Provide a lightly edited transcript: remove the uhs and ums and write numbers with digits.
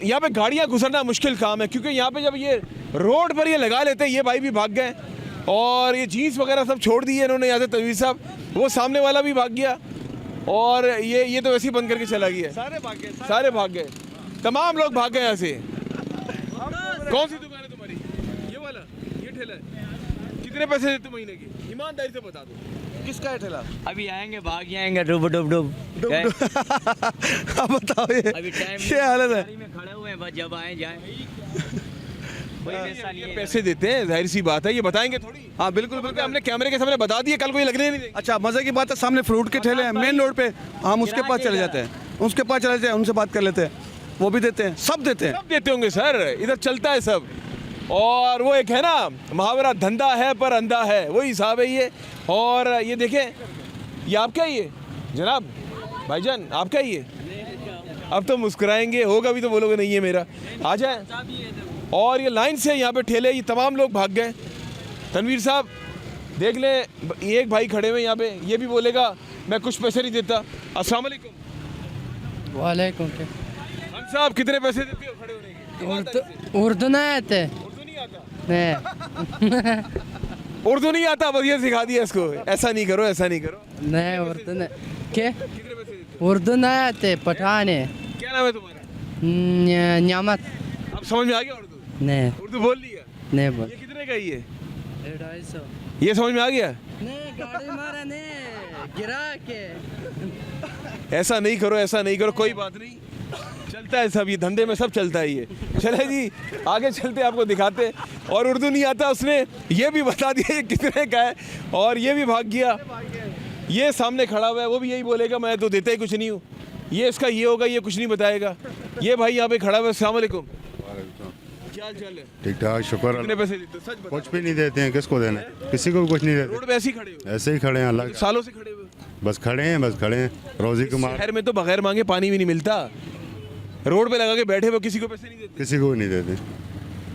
यहाँ पे गाड़ियाँ गुजरना मुश्किल काम है, क्योंकि यहाँ पे जब ये रोड पर ये लगा लेते हैं, ये भाई भी भाग गए और ये जीन्स वगैरह सब छोड़ दिए इन्होंने यहाँ से। तनवीर साहब, वो सामने वाला भी भाग गया और ये तो वैसे ही बंद करके चला गया। सारे भाग गए, सारे भाग गए, तमाम लोग भाग गए यहाँ से। कौन सी दुकान है तुम्हारी? ये वाला, ये ठेला है। कितने पैसे देते महीने की? ईमानदारी से बता दो। किसका है ठेला? अभी आएंगे, भाग आएंगे, डुब डुब डुब। अब बताओ, अभी टाइम ये हालत है। गाड़ी में खड़े हुए हैं, बस जब आए जाए। कोई पैसा नहीं है। पैसे देते हैं, जाहिर सी बात है, ये बताएंगे थोड़ी। हाँ बिल्कुल बिल्कुल। हमने कैमरे के सामने बता दिए, कल को ये लगने नहीं देंगे। अच्छा, मजे की बात है, सामने फ्रूट के ठेले हैं मेन रोड पे, हम उसके पास चले जाते हैं, उसके पास चले जाते हैं, उनसे बात कर लेते हैं, वो भी देते हैं, सब देते हैं। सब देते होंगे सर, इधर चलता है सब। और वो एक है ना मुहावरा, धंधा है पर अंधा है, वही हिसाब है ये। और ये देखें, ये आपका ही है जनाब, भाईजान आपका ही है। अब तो मुस्कुराएंगे, होगा भी तो बोलोगे नहीं है मेरा। आ जाए। और ये लाइन से यहाँ पे ठेले, ये तमाम लोग भाग गए। तनवीर साहब देख ले, एक भाई खड़े हुए यहाँ पे, ये भी बोलेगा मैं कुछ पैसे नहीं देता। अस्सलाम वालेकुम। वालेकुम। खान साहब, कितने पैसे देते हो खड़े होने के? उर्दू नहीं आते? उर्दू नहीं आता? नहीं उर्दू नहीं आता, बस ये सिखा दिया इसको, ऐसा नहीं करो, ऐसा नहीं करो। नहीं उर्दू नहीं। क्या? कितने पैसे देते उर्दू नहीं आते, पठान है। हो? क्या नाम है तुम्हारा? न्यामत। अब समझ में आ गया उर्दू? नहीं उर्दू बोल लिया? नहीं बोल। ये कितने का ही है? 250। ये समझ में आ गया? नहीं गाड़ी मारा नहीं, गिरा के। ऐसा नहीं करो, ऐसा नहीं करो, कोई बात नहीं, चलता है सब, ये धंधे में सब चलता है ये। चले जी आगे चलते, आपको दिखाते। और उर्दू नहीं आता उसने, ये भी बता दिया ये कितने का है, और ये भी भाग गया। ये सामने खड़ा हुआ है, वो भी यही बोलेगा मैं तो देता ही कुछ नहीं हूँ। ये इसका ये होगा, ये कुछ नहीं बताएगा। ये भाई यहाँ पे खड़ा हुआ है। अस्सलाम वालेकुम। क्या हाल चाल है? ठीक ठाक, शुक्र। कितने पैसे देते हो? सच बता। कुछ भी नहीं देते हैं, किसको देना है? किसी को भी कुछ नहीं देते, रोड पे ऐसे ही खड़े हो? ऐसे ही खड़े हैं, अल्लाह का। सालों से खड़े हुए? बस खड़े हैं, बस खड़े हैं, रोजी कमा। शहर में तो बगैर मांगे पानी भी नहीं मिलता। रोड पे लगा के बैठे हुए, किसी को पैसे नहीं देते। किसी को भी नहीं देते।